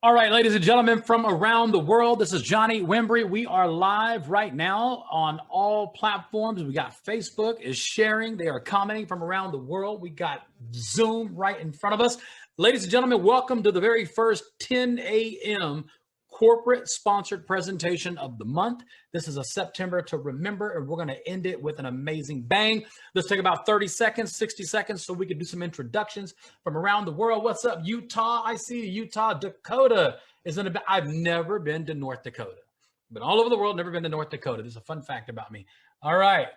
All right, ladies and gentlemen, from around the world, this is Johnny Wimbrey. We are live right now on all platforms. We got Facebook is sharing. They are commenting from around the world. We got Zoom right in front of us. Ladies and gentlemen, welcome to the very first 10 a.m. corporate sponsored presentation of the month. This is a September to remember, and we're going to end it with an amazing bang. Let's take about 30 seconds, 60 seconds so we can do some introductions from around the world. What's up, Utah? I see Utah. Dakota is in a, I've never been to North Dakota. Been all over the world, never been to North Dakota. This is a fun fact about me. All right,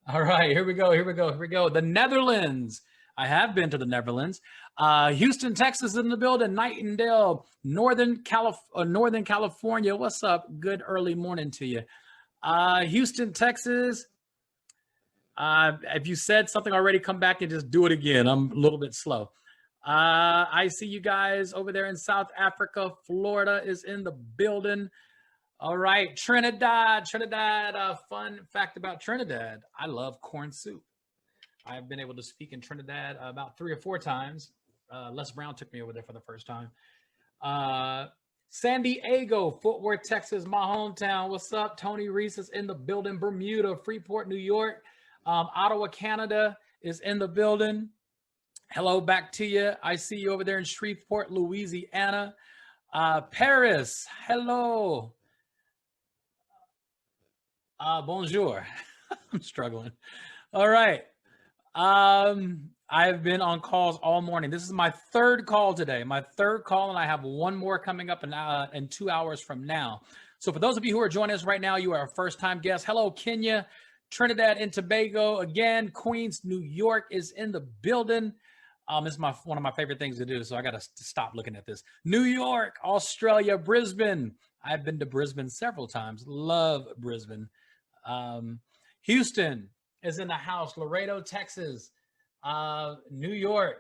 here we go. The Netherlands. I have been to the Netherlands. Houston, Texas in the building. Nightingale, Northern California. What's up? Good early morning to you. Houston, Texas. If you said something already, come back and just do it again. I'm a little bit slow. I see you guys over there in South Africa. Florida is in the building. All right, Trinidad. Fun fact about Trinidad. I love corn soup. I've been able to speak in Trinidad about 3 or 4 times. Les Brown took me over there for the first time. San Diego, Fort Worth, Texas, my hometown. What's up? Tony Reese is in the building. Bermuda, Freeport, New York. Ottawa, Canada is in the building. Hello back to you. I see you over there in Shreveport, Louisiana. Paris, hello. Bonjour. I'm struggling. All right. I've been on calls all morning. This is my 3rd call today, and I have one more coming up in 2 hours from now. So for those of you who are joining us right now, you are a first-time guest. Hello, Kenya, Trinidad and Tobago. Again, Queens, New York is in the building. This is one of my favorite things to do, so I got to stop looking at this. New York, Australia, Brisbane. I've been to Brisbane several times. Love Brisbane. Houston is in the house. Laredo, Texas, New York,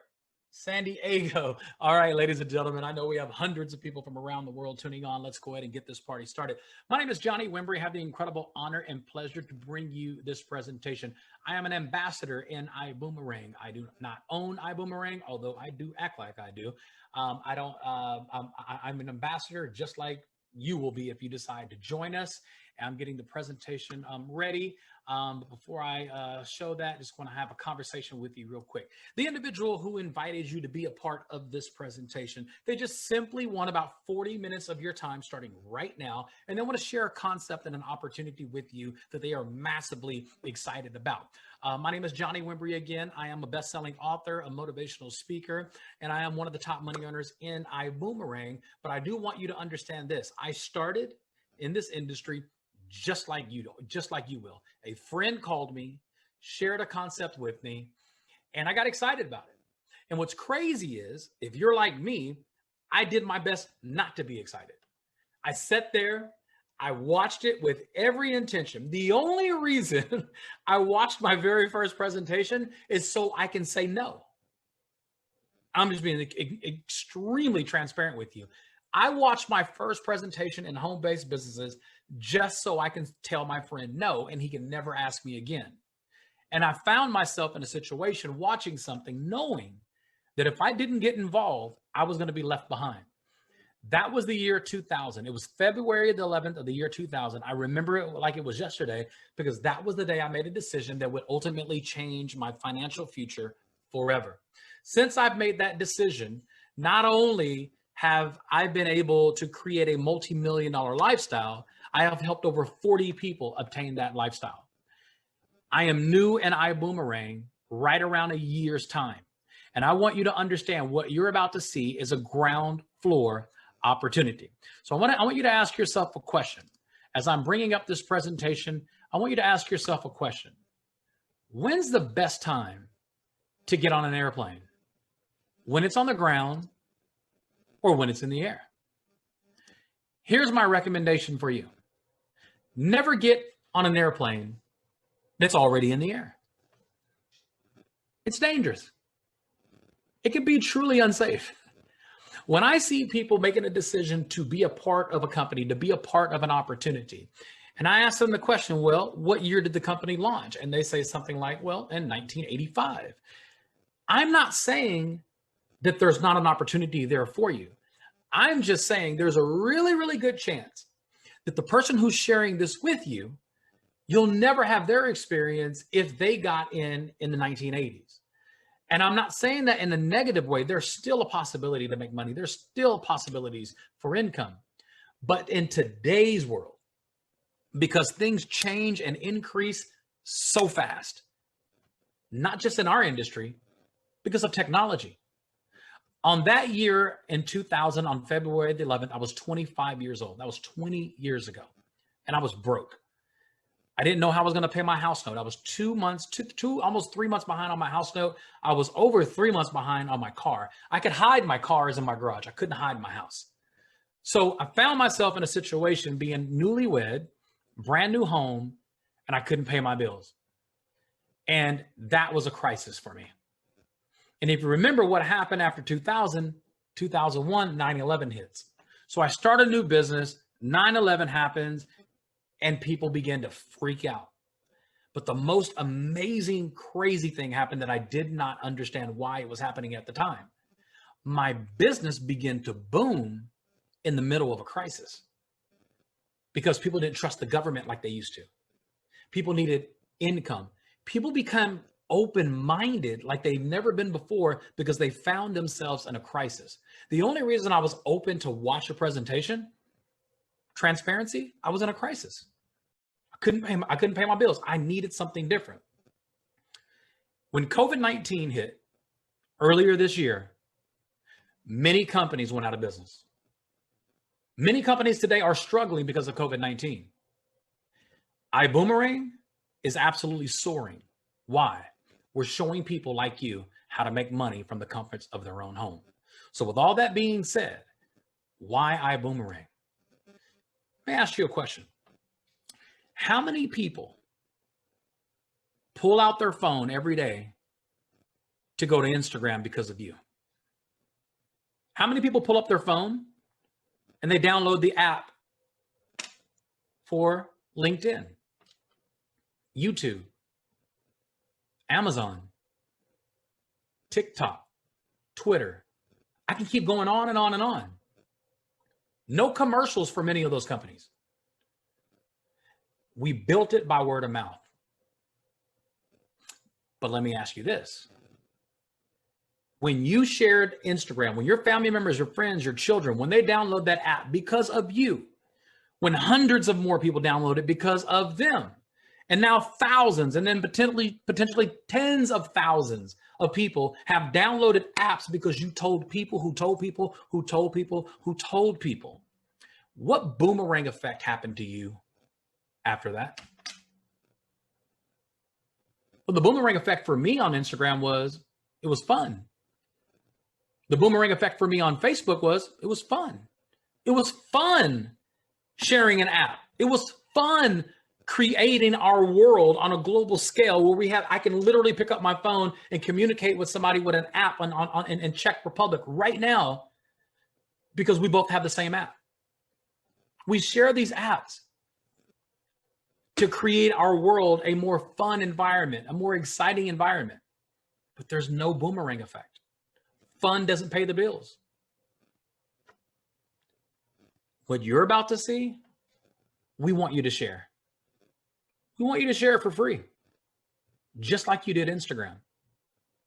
San Diego. All right, ladies and gentlemen, I know we have hundreds of people from around the world tuning on. Let's go ahead and get this party started. My name is Johnny Wimbrey. I have the incredible honor and pleasure to bring you this presentation. I am an ambassador in IBUUMERANG. I do not own IBUUMERANG, although I do act like I do. I'm an ambassador just like you will be if you decide to join us. I'm getting the presentation ready. But before I show that, I just want to have a conversation with you real quick. The individual who invited you to be a part of this presentation, they just simply want about 40 minutes of your time starting right now, and they want to share a concept and an opportunity with you that they are massively excited about. My name is Johnny Wimbrey again. I am a best-selling author, a motivational speaker, and I am one of the top money earners in IBUUMERANG. But I do want you to understand this. I started in this industry just like you will. A friend called me, shared a concept with me, and I got excited about it. And what's crazy is, if you're like me, I did my best not to be excited. I sat there, I watched it with every intention. The only reason I watched my very first presentation is so I can say no. I'm just being extremely transparent with you. I watched my first presentation in home-based businesses just so I can tell my friend no, and he can never ask me again. And I found myself in a situation watching something, knowing that if I didn't get involved, I was going to be left behind. That was the year 2000. It was February the 11th of the year 2000. I remember it like it was yesterday, because that was the day I made a decision that would ultimately change my financial future forever. Since I've made that decision, not only have I been able to create a multi-million-dollar lifestyle, I have helped over 40 people obtain that lifestyle. I am new in IBUUMERANG right around a year's time. And I want you to understand what you're about to see is a ground floor opportunity. So I want you to ask yourself a question. As I'm bringing up this presentation, I want you to ask yourself a question. When's the best time to get on an airplane? When it's on the ground or when it's in the air? Here's my recommendation for you. Never get on an airplane that's already in the air. It's dangerous. It can be truly unsafe. When I see people making a decision to be a part of a company, to be a part of an opportunity, and I ask them the question, well, what year did the company launch? And they say something like, well, in 1985. I'm not saying that there's not an opportunity there for you. I'm just saying there's a really, really good chance that the person who's sharing this with you, you'll never have their experience if they got in the 1980s. And I'm not saying that in a negative way. There's still a possibility to make money. There's still possibilities for income. But in today's world, because things change and increase so fast, not just in our industry, because of technology. On that year in 2000, on February the 11th, I was 25 years old. That was 20 years ago. And I was broke. I didn't know how I was going to pay my house note. I was almost 3 months behind on my house note. I was over 3 months behind on my car. I could hide my cars in my garage. I couldn't hide my house. So I found myself in a situation being newlywed, brand new home, and I couldn't pay my bills. And that was a crisis for me. And if you remember what happened after 2000, 2001, 9/11 hits. So I start a new business, 9/11 happens, and people begin to freak out. But the most amazing, crazy thing happened that I did not understand why it was happening at the time. My business began to boom in the middle of a crisis because people didn't trust the government like they used to. People needed income. People become open-minded like they've never been before because they found themselves in a crisis. The only reason I was open to watch a presentation, transparency, I was in a crisis. I couldn't pay my bills. I needed something different. When COVID-19 hit earlier this year, many companies went out of business. Many companies today are struggling because of COVID-19. IBUUMERANG is absolutely soaring. Why? We're showing people like you how to make money from the comforts of their own home. So with all that being said, why IBUUMERANG? Let me ask you a question. How many people pull out their phone every day to go to Instagram because of you? How many people pull up their phone and they download the app for LinkedIn, YouTube, Amazon, TikTok, Twitter? I can keep going on and on and on. No commercials for many of those companies. We built it by word of mouth. But let me ask you this. When you shared Instagram, when your family members, your friends, your children, when they download that app because of you, when hundreds of more people download it because of them, and now thousands and then potentially tens of thousands of people have downloaded apps because you told people who told people who told people who told people. What boomerang effect happened to you after that? Well, the boomerang effect for me on Instagram was, it was fun. The boomerang effect for me on Facebook was, it was fun. It was fun sharing an app. It was fun creating our world on a global scale where I can literally pick up my phone and communicate with somebody with an app in Czech Republic right now because we both have the same app. We share these apps to create our world a more fun environment, a more exciting environment. But there's no boomerang effect. Fun doesn't pay the bills. What you're about to see, we want you to share. We want you to share it for free, just like you did Instagram,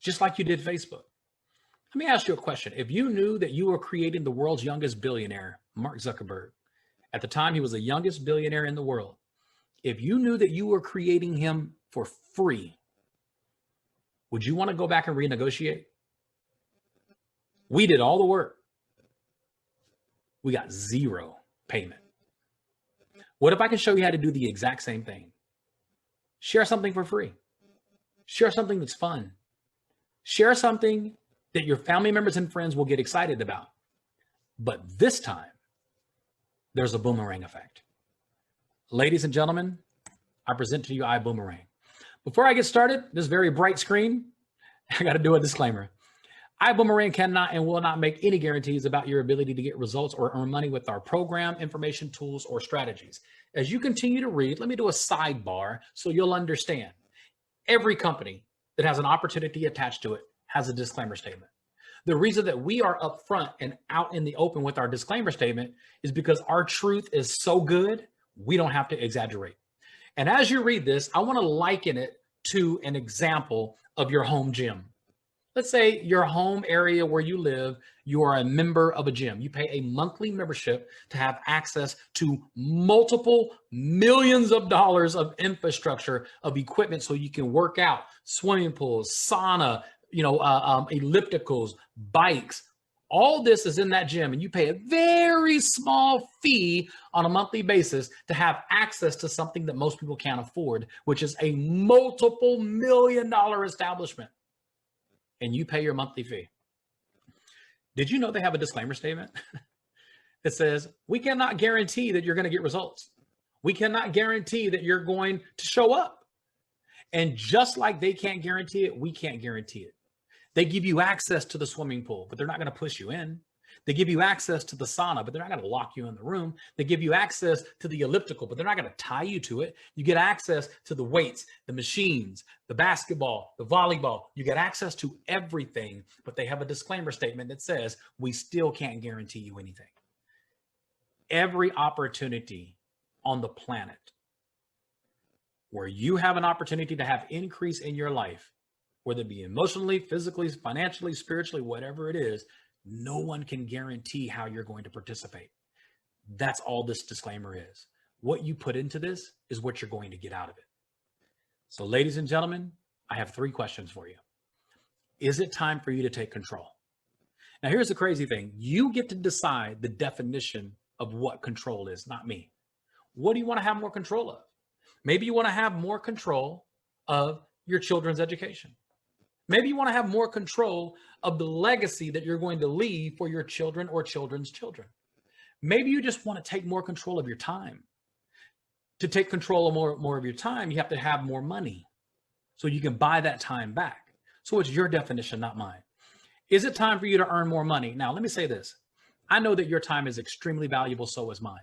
just like you did Facebook. Let me ask you a question. If you knew that you were creating the world's youngest billionaire, Mark Zuckerberg, at the time he was the youngest billionaire in the world, if you knew that you were creating him for free, would you want to go back and renegotiate? We did all the work. We got zero payment. What if I can show you how to do the exact same thing? Share something for free. Share something that's fun. Share something that your family members and friends will get excited about. But this time, there's a boomerang effect. Ladies and gentlemen, I present to you IBUUMERANG. Before I get started, this very bright screen, I got to do a disclaimer. IBUUMERANG cannot and will not make any guarantees about your ability to get results or earn money with our program, information, tools, or strategies. As you continue to read, let me do a sidebar so you'll understand. Every company that has an opportunity attached to it has a disclaimer statement. The reason that we are upfront and out in the open with our disclaimer statement is because our truth is so good, we don't have to exaggerate. And as you read this, I want to liken it to an example of your home gym. Let's say your home area where you live, you are a member of a gym. You pay a monthly membership to have access to multiple millions of dollars of infrastructure, of equipment, so you can work out, swimming pools, sauna, ellipticals, bikes. All this is in that gym, and you pay a very small fee on a monthly basis to have access to something that most people can't afford, which is a multiple $1 million establishment. And you pay your monthly fee. Did you know they have a disclaimer statement that says, we cannot guarantee that you're going to get results. We cannot guarantee that you're going to show up. And just like they can't guarantee it, we can't guarantee it. They give you access to the swimming pool, but they're not going to push you in. They give you access to the sauna, but they're not going to lock you in the room. They give you access to the elliptical, but they're not going to tie you to it. You get access to the weights, the machines, the basketball, the volleyball. You get access to everything, but they have a disclaimer statement that says, we still can't guarantee you anything. Every opportunity on the planet where you have an opportunity to have increase in your life, whether it be emotionally, physically, financially, spiritually, whatever it is, no one can guarantee how you're going to participate. That's all this disclaimer is. What you put into this is what you're going to get out of it. So ladies and gentlemen, I have 3 questions for you. Is it time for you to take control? Now, here's the crazy thing. You get to decide the definition of what control is, not me. What do you want to have more control of? Maybe you want to have more control of your children's education. Maybe you want to have more control of the legacy that you're going to leave for your children or children's children. Maybe you just want to take more control of your time. To take control of more of your time, you have to have more money so you can buy that time back. So it's your definition, not mine. Is it time for you to earn more money? Now, let me say this. I know that your time is extremely valuable, so is mine.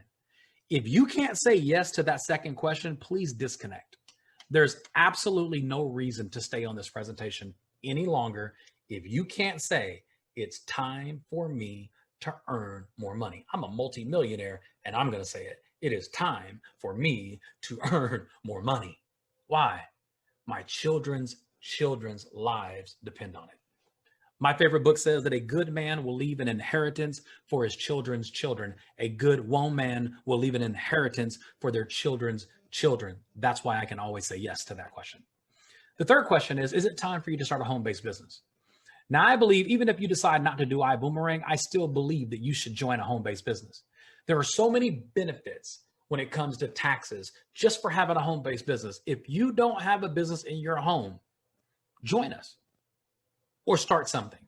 If you can't say yes to that second question, please disconnect. There's absolutely no reason to stay on this presentation any longer if you can't say it's time for me to earn more money. I'm a multimillionaire and I'm going to say it. It is time for me to earn more money. Why? My children's lives depend on it. My favorite book says that a good man will leave an inheritance for his children's children. A good woman will leave an inheritance for their children's children. That's why I can always say yes to that question. The third question is it time for you to start a home-based business? Now, I believe even if you decide not to do IBUUMERANG, I still believe that you should join a home-based business. There are so many benefits when it comes to taxes just for having a home-based business. If you don't have a business in your home, join us or start something,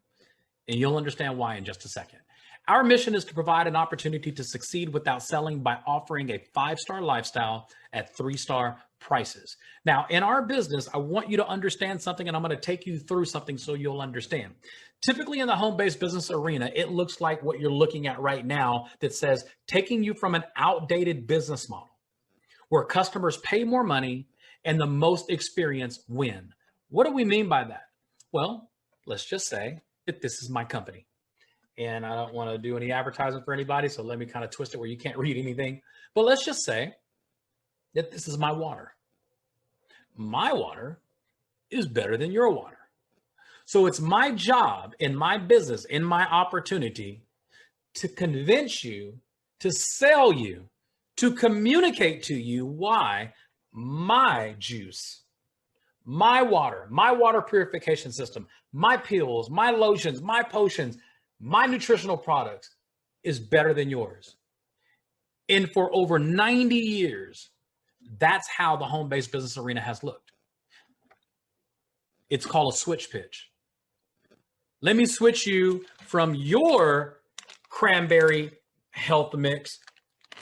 and you'll understand why in just a second. Our mission is to provide an opportunity to succeed without selling by offering a 5-star lifestyle at 3-star prices. Now, in our business, I want you to understand something, and I'm going to take you through something so you'll understand. Typically in the home-based business arena, it looks like what you're looking at right now that says taking you from an outdated business model where customers pay more money and the most experienced win. What do we mean by that? Well, let's just say that this is my company. And I don't want to do any advertising for anybody, so let me kind of twist it where you can't read anything. But let's just say that this is my water. My water is better than your water. So it's my job in my business, in my opportunity, to convince you, to sell you, to communicate to you why my juice, my water purification system, my pills, my lotions, my potions, my nutritional products is better than yours. And for over 90 years, that's how the home-based business arena has looked. It's called a switch pitch. Let me switch you from your cranberry health mix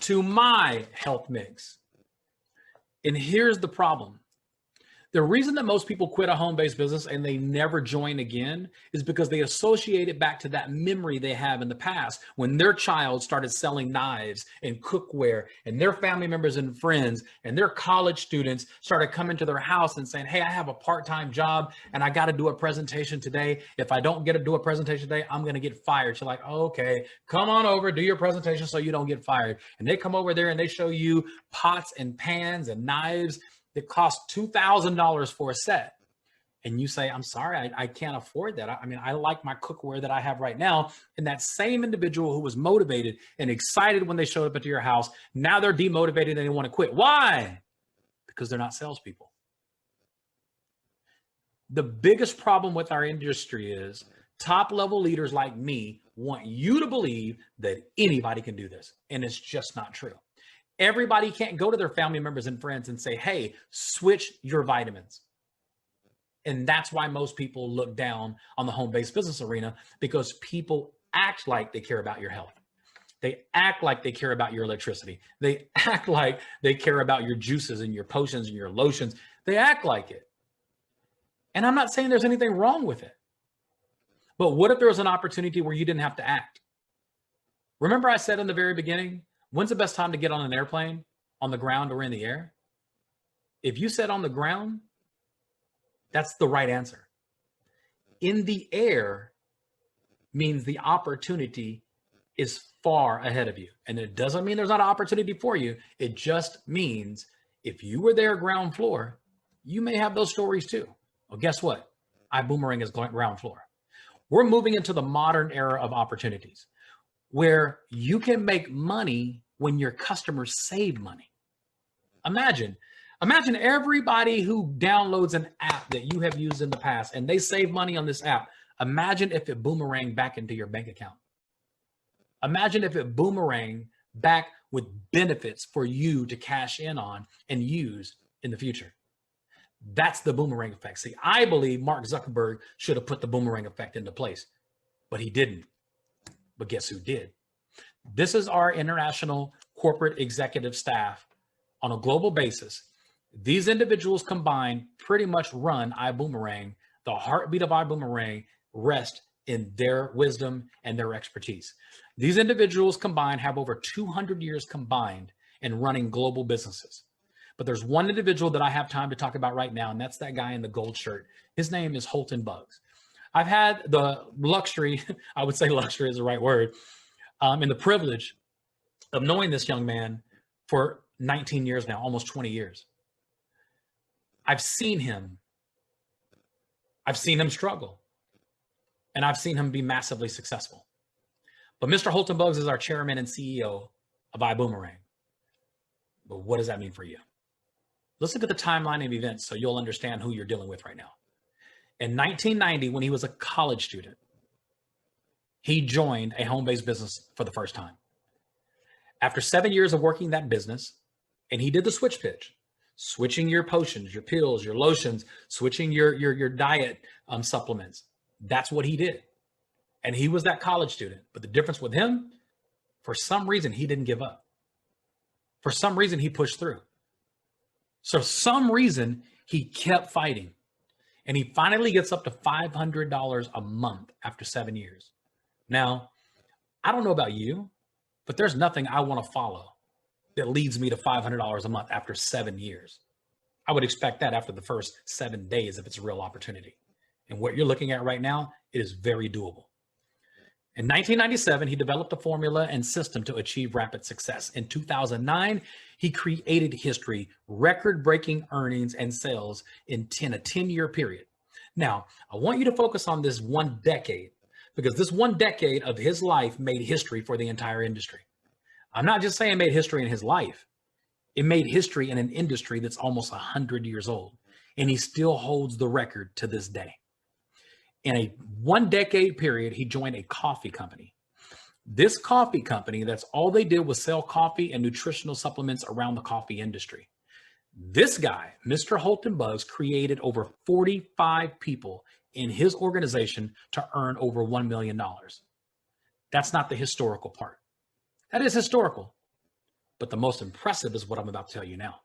to my health mix. And here's the problem. The reason that most people quit a home-based business and they never join again is because they associate it back to that memory they have in the past when their child started selling knives and cookware, and their family members and friends and their college students started coming to their house and saying, hey, I have a part-time job and I got to do a presentation today. If I don't get to do a presentation today, I'm going to get fired. So like, oh, okay, come on over, do your presentation so you don't get fired. And they come over there and they show you pots and pans and knives that cost $2,000 for a set. And you say, I'm sorry, I can't afford that. I mean, I like my cookware that I have right now. And that same individual who was motivated and excited when they showed up into your house, now they're demotivated and they want to quit. Why? Because they're not salespeople. The biggest problem with our industry is top level leaders like me want you to believe that anybody can do this. And it's just not true. Everybody can't go to their family members and friends and say, hey, switch your vitamins. And that's why most people look down on the home-based business arena, because people act like they care about your health. They act like they care about your electricity. They act like they care about your juices and your potions and your lotions. They act like it. And I'm not saying there's anything wrong with it. But what if there was an opportunity where you didn't have to act? Remember I said in the very beginning, when's the best time to get on an airplane? On the ground or in the air? If you said on the ground, that's the right answer. In the air means the opportunity is far ahead of you. And it doesn't mean there's not an opportunity for you. It just means if you were there ground floor, you may have those stories too. Well, guess what? IBUUMERANG is ground floor. We're moving into the modern era of opportunities, where you can make money when your customers save money. Imagine everybody who downloads an app that you have used in the past and they save money on this app. Imagine if it boomeranged back into your bank account. Imagine if it boomeranged back with benefits for you to cash in on and use in the future. That's the boomerang effect. See, I believe Mark Zuckerberg should have put the boomerang effect into place, but he didn't. But guess who did? This is our international corporate executive staff on a global basis. These individuals combined pretty much run IBUUMERANG. The heartbeat of IBUUMERANG rests in their wisdom and their expertise. These individuals combined have over 200 years combined in running global businesses. But there's one individual that I have time to talk about right now, and that's that guy in the gold shirt. His name is Holton Buggs. I've had the luxury, I would say luxury is the right word, and the privilege of knowing this young man for 19 years now, almost 20 years. I've seen him struggle, and I've seen him be massively successful. But Mr. Holton Buggs is our chairman and CEO of IBUUMERANG. But what does that mean for you? Let's look at the timeline of events so you'll understand who you're dealing with right now. In 1990, when he was a college student, he joined a home-based business for the first time. After 7 years of working that business, and he did the switch pitch, switching your potions, your pills, your lotions, switching your diet supplements. That's what he did. And he was that college student. But the difference with him, for some reason, he didn't give up. For some reason, he pushed through. So some reason, he kept fighting. And he finally gets up to $500 a month after 7 years. Now, I don't know about you, but there's nothing I want to follow that leads me to $500 a month after 7 years. I would expect that after the first 7 days if it's a real opportunity. And what you're looking at right now, it is very doable. In 1997, he developed a formula and system to achieve rapid success. In 2009, he created history, record-breaking earnings and sales in a 10-year period. Now, I want you to focus on this 1 decade, because this 1 decade of his life made history for the entire industry. I'm not just saying it made history in his life. It made history in an industry that's almost 100 years old, and he still holds the record to this day. In a 1 decade period, he joined a coffee company. This coffee company, that's all they did was sell coffee and nutritional supplements around the coffee industry. This guy, Mr. Holton Buggs, created over 45 people in his organization to earn over $1 million. That's not the historical part. That is historical. But the most impressive is what I'm about to tell you now.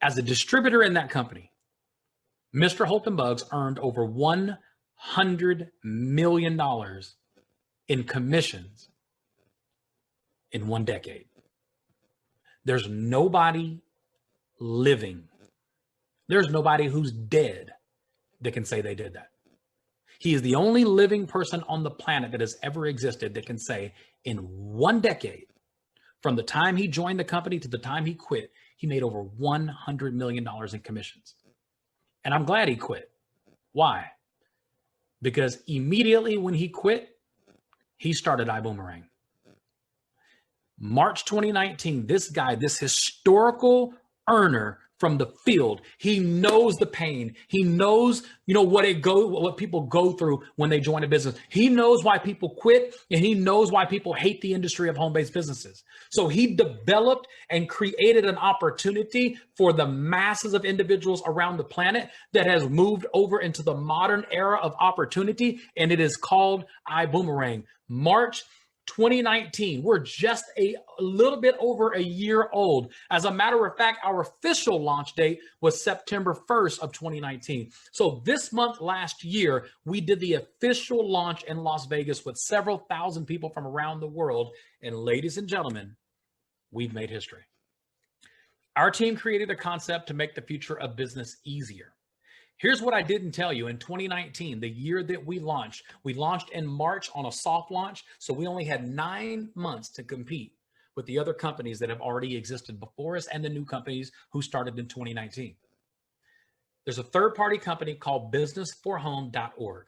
As a distributor in that company, Mr. Holton Buggs earned over $100 million in commissions in 1 decade. There's nobody living. There's nobody who's dead that can say they did that. He is the only living person on the planet that has ever existed that can say in 1 decade, from the time he joined the company to the time he quit, he made over $100 million in commissions. And I'm glad he quit. Why? Because immediately when he quit, he started IBUUMERANG. March 2019, this guy, this historical earner from the field, he knows the pain. He knows, what people go through when they join a business. He knows why people quit, and he knows why people hate the industry of home-based businesses. So he developed and created an opportunity for the masses of individuals around the planet that has moved over into the modern era of opportunity, and it is called IBUUMERANG. March 2019, we're just a little bit over a year old. As a matter of fact, our official launch date was September 1st of 2019. So this month last year, we did the official launch in Las Vegas with several thousand people from around the world. And ladies and gentlemen, we've made history. Our team created a concept to make the future of business easier. Here's what I didn't tell you. In 2019, the year that we launched in March on a soft launch. So we only had 9 months to compete with the other companies that have already existed before us and the new companies who started in 2019. There's a third-party company called businessforhome.org.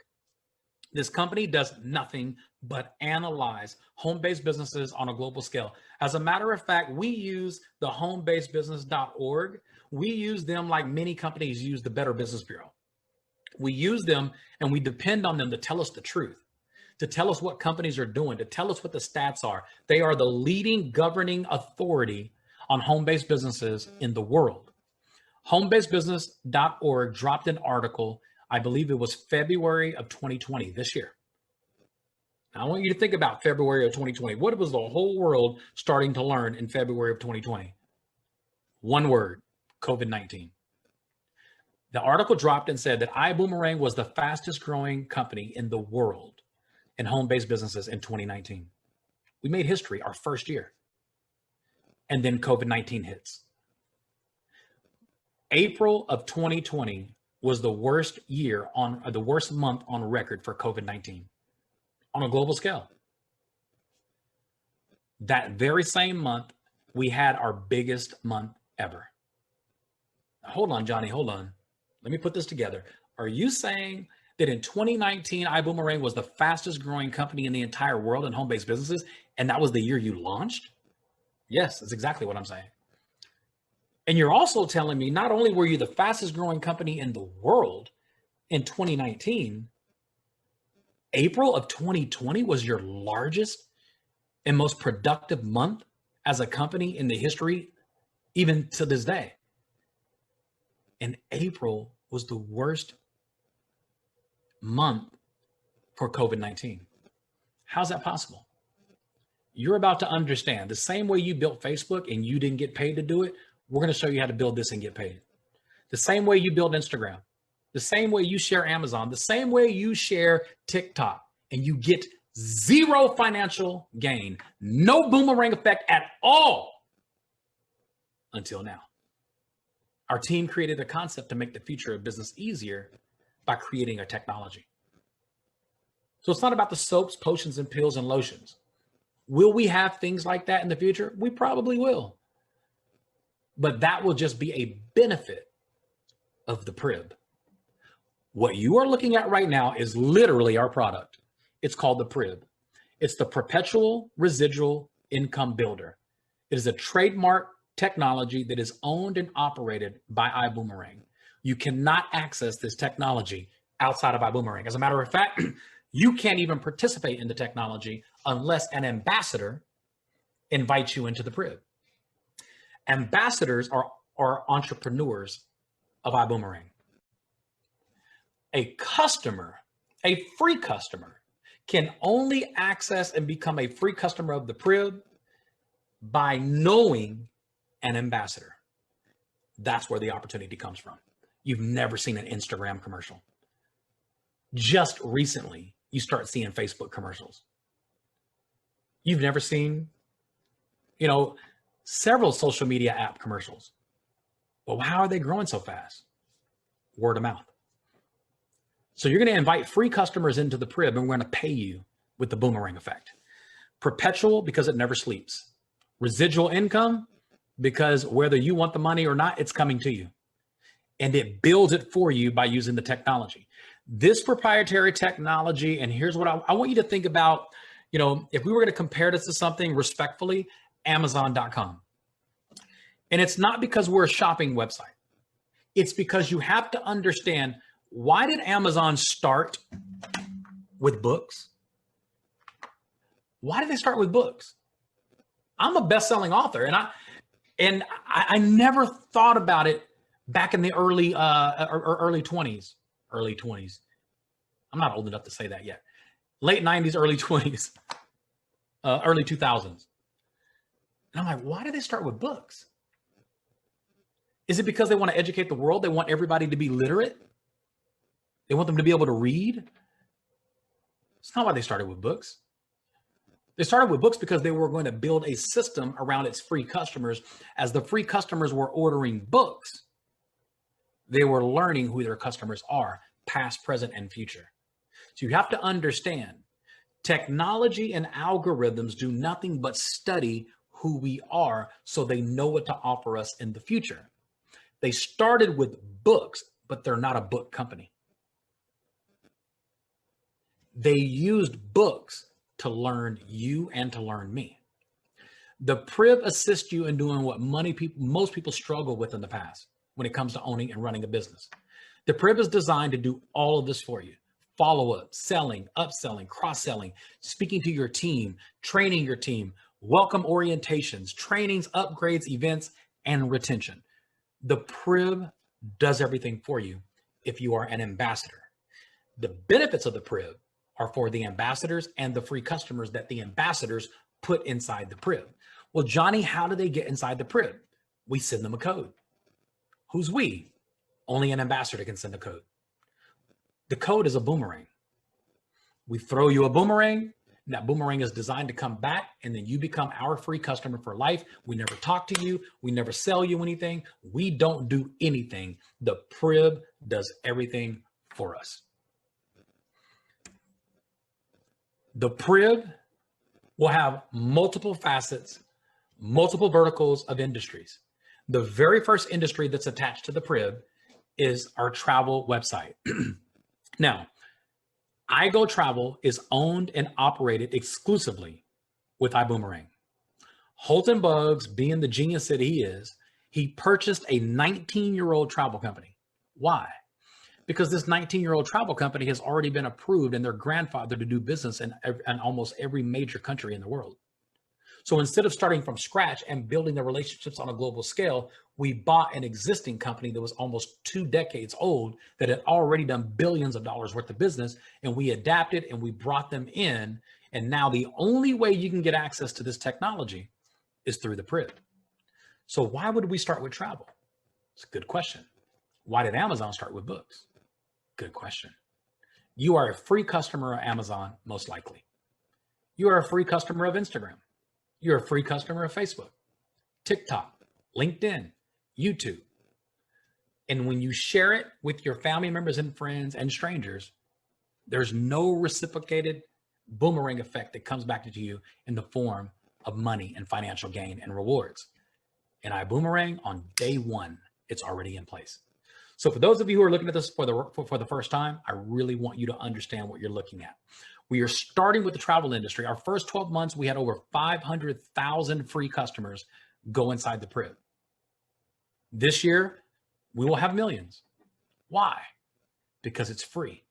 This company does nothing but analyze home-based businesses on a global scale. As a matter of fact, we use the homebasedbusiness.org. We use them like many companies use the Better Business Bureau. We use them and we depend on them to tell us the truth, to tell us what companies are doing, to tell us what the stats are. They are the leading governing authority on home-based businesses in the world. Homebasedbusiness.org dropped an article, I believe it was February of 2020, this year. Now, I want you to think about February of 2020. What was the whole world starting to learn in February of 2020? One word: COVID-19. The article dropped and said that IBUUMERANG was the fastest growing company in the world in home-based businesses in 2019. We made history our first year. And then COVID-19 hits. April of 2020 was the worst month on record for COVID-19 on a global scale. That very same month, we had our biggest month ever. Hold on, Johnny, hold on. Let me put this together. Are you saying that in 2019, IBUUMERANG was the fastest growing company in the entire world in home-based businesses, and that was the year you launched? Yes, that's exactly what I'm saying. And you're also telling me not only were you the fastest growing company in the world in 2019, April of 2020 was your largest and most productive month as a company in the history, even to this day. And April was the worst month for COVID-19. How's that possible? You're about to understand the same way you built Facebook and you didn't get paid to do it. We're going to show you how to build this and get paid. The same way you build Instagram, the same way you share Amazon, the same way you share TikTok, and you get zero financial gain, no boomerang effect at all until now. Our team created a concept to make the future of business easier by creating a technology. So it's not about the soaps, potions, and pills and lotions. Will we have things like that in the future? We probably will. But that will just be a benefit of the PRIB. What you are looking at right now is literally our product. It's called the PRIB. It's the Perpetual Residual Income Builder. It is a trademark technology that is owned and operated by IBUUMERANG. You cannot access this technology outside of IBUUMERANG. As a matter of fact, you can't even participate in the technology unless an ambassador invites you into the PRIB. Ambassadors are entrepreneurs of IBUUMERANG. A customer, a free customer, can only access and become a free customer of the PRIB by knowing an ambassador. That's where the opportunity comes from. you've never seen an Instagram commercial. Just recently, you start seeing Facebook commercials. You've never seen, several social media app commercials. Well, how are they growing so fast? Word of mouth. So you're going to invite free customers into the Prib, and we're going to pay you with the boomerang effect. Perpetual, because it never sleeps. Residual income, because whether you want the money or not, it's coming to you. And it builds it for you by using the technology. This proprietary technology, and here's what I want you to think about, if we were going to compare this to something respectfully, Amazon.com. And it's not because we're a shopping website. It's because you have to understand, why did Amazon start with books? Why did they start with books? I'm a best-selling author, and I never thought about it back in the early 20s. Early 20s. I'm not old enough to say that yet. Late 90s, early 20s, early 2000s. And I'm like, why did they start with books? Is it because they want to educate the world? They want everybody to be literate? They want them to be able to read? It's not why they started with books. They started with books because they were going to build a system around its free customers. As the free customers were ordering books, they were learning who their customers are, past, present, and future. So you have to understand, technology and algorithms do nothing but study who we are so they know what to offer us in the future. They started with books, but they're not a book company. They used books to learn you and to learn me. The Prib assists you in doing what most people struggle with in the past when it comes to owning and running a business. The Prib is designed to do all of this for you. Follow-up, selling, upselling, cross-selling, speaking to your team, training your team, welcome orientations, trainings, upgrades, events, and retention. The Prib does everything for you if you are an ambassador. The benefits of the Prib are for the ambassadors and the free customers that the ambassadors put inside the Prib. Well, Johnny, how do they get inside the Prib? We send them a code. Who's we? Only an ambassador can send a code. The code is a boomerang. We throw you a boomerang. That boomerang is designed to come back, and then you become our free customer for life. We never talk to you. We never sell you anything. We don't do anything. The Prib does everything for us. The Prib will have multiple facets, multiple verticals of industries. The very first industry that's attached to the Prib is our travel website. Now, iGo Travel is owned and operated exclusively with IBUUMERANG. Holton Buggs, being the genius that he is, he purchased a 19-year-old travel company. Why? Because this 19-year-old travel company has already been approved and their grandfather to do business in almost every major country in the world. So instead of starting from scratch and building the relationships on a global scale, we bought an existing company that was almost 2 decades old that had already done billions of dollars worth of business, and we adapted and we brought them in. And now the only way you can get access to this technology is through the Prib. So why would we start with travel? It's a good question. Why did Amazon start with books? Good question. You are a free customer of Amazon, most likely. You are a free customer of Instagram. You're a free customer of Facebook, TikTok, LinkedIn, YouTube. And when you share it with your family members and friends and strangers, there's no reciprocated boomerang effect that comes back to you in the form of money and financial gain and rewards. And IBUUMERANG, on day one, it's already in place. So for those of you who are looking at this for the first time, I really want you to understand what you're looking at. We are starting with the travel industry. Our first 12 months, we had over 500,000 free customers go inside the Prib. This year, we will have millions. Why? Because it's free.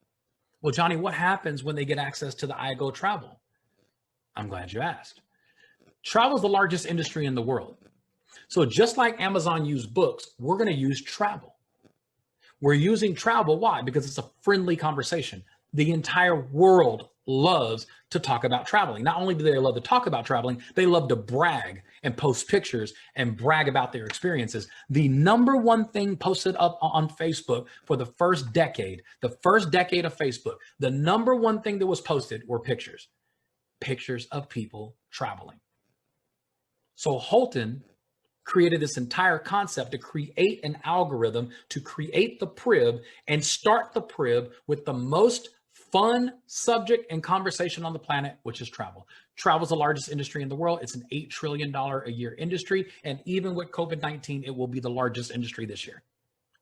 Well, Johnny, what happens when they get access to the iGo Travel? I'm glad you asked. Travel is the largest industry in the world. So just like Amazon used books, we're going to use travel. We're using travel. Why? Because it's a friendly conversation. The entire world loves to talk about traveling. Not only do they love to talk about traveling, they love to brag and post pictures and brag about their experiences. The number one thing posted up on Facebook for the first decade of Facebook, the number one thing that was posted were pictures of people traveling. So Holton created this entire concept to create an algorithm to create the PRIB and start the PRIB with the most fun subject and conversation on the planet, which is travel. Travel is the largest industry in the world. It's an $8 trillion a year industry. And even with COVID-19, it will be the largest industry this year.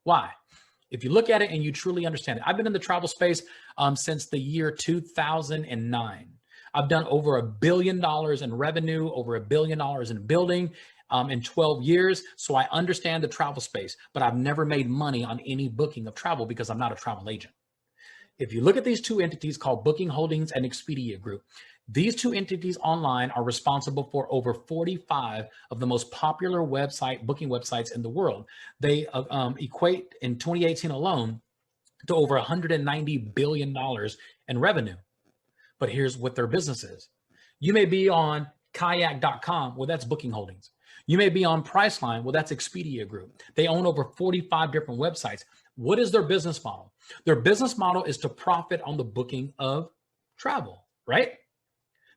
Why? If you look at it and you truly understand it, I've been in the travel space since the year 2009. I've done over $1 billion in revenue, over $1 billion in building in 12 years. So I understand the travel space, but I've never made money on any booking of travel because I'm not a travel agent. If you look at these two entities called Booking Holdings and Expedia Group, these two entities online are responsible for over 45 of the most popular booking websites in the world. They equate in 2018 alone to over $190 billion in revenue. But here's what their business is. You may be on kayak.com, well, that's Booking Holdings. You may be on Priceline, well, that's Expedia Group. They own over 45 different websites. What is their business model? Their business model is to profit on the booking of travel, right?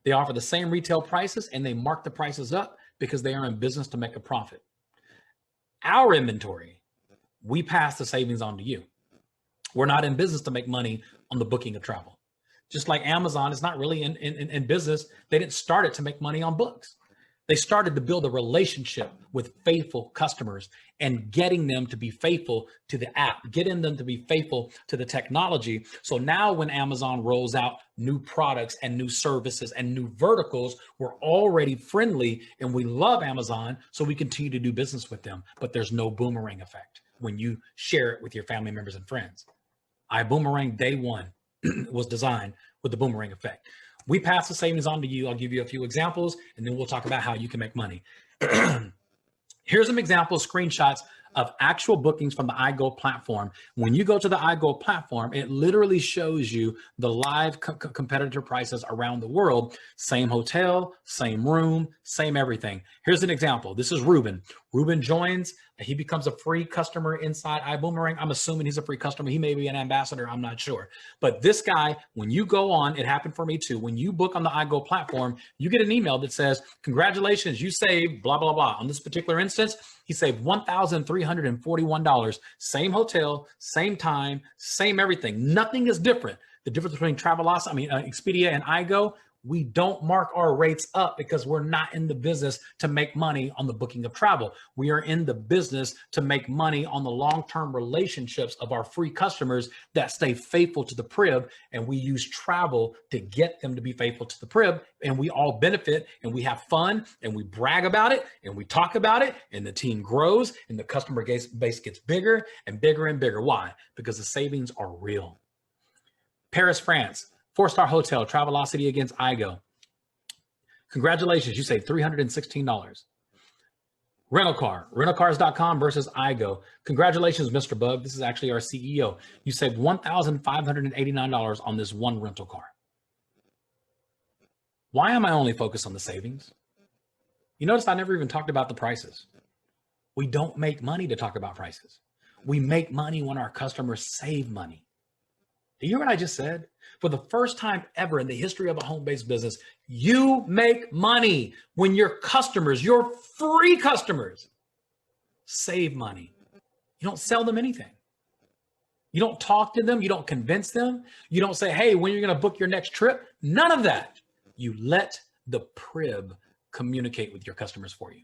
They offer the same retail prices and they mark the prices up because they are in business to make a profit. Our inventory, we pass the savings on to you. We're not in business to make money on the booking of travel. Just like Amazon is not really in business. They didn't start it to make money on books. They started to build a relationship with faithful customers and getting them to be faithful to the app, getting them to be faithful to the technology. So now when Amazon rolls out new products and new services and new verticals, we're already friendly and we love Amazon. So we continue to do business with them, but there's no boomerang effect when you share it with your family members and friends. IBUUMERANG day one was designed with the boomerang effect. We pass the savings on to you. I'll give you a few examples, and then we'll talk about how you can make money. Here's some example screenshots of actual bookings from the iGo platform. When you go to the iGo platform, it literally shows you the live competitor prices around the world. Same hotel, same room, same everything. Here's an example. This is Ruben. Ruben joins. He becomes a free customer inside IBUUMERANG. I'm assuming he's a free customer. He may be an ambassador. I'm not sure. But this guy, when you go on, it happened for me too. When you book on the iGo platform, you get an email that says, congratulations, you saved blah, blah, blah. On this particular instance, he saved $1,341. Same hotel, same time, same everything. Nothing is different. The difference between Expedia and iGo, we don't mark our rates up because we're not in the business to make money on the booking of travel. We are in the business to make money on the long-term relationships of our free customers that stay faithful to the PRIB, and we use travel to get them to be faithful to the PRIB, and we all benefit, and we have fun, and we brag about it, and we talk about it, and the team grows, and the customer base gets bigger and bigger and bigger. Why? Because the savings are real. Paris, France. 4-star hotel, Travelocity against iGo. Congratulations, you saved $316. Rental car, rentalcars.com versus iGo. Congratulations, Mr. Bug. This is actually our CEO. You saved $1,589 on this one rental car. Why am I only focused on the savings? You notice I never even talked about the prices. We don't make money to talk about prices. We make money when our customers save money. Do you hear what I just said? For the first time ever in the history of a home-based business, you make money when your customers, your free customers, save money. You don't sell them anything. You don't talk to them. You don't convince them. You don't say, hey, when you're going to book your next trip? None of that. You let the PRIB communicate with your customers for you.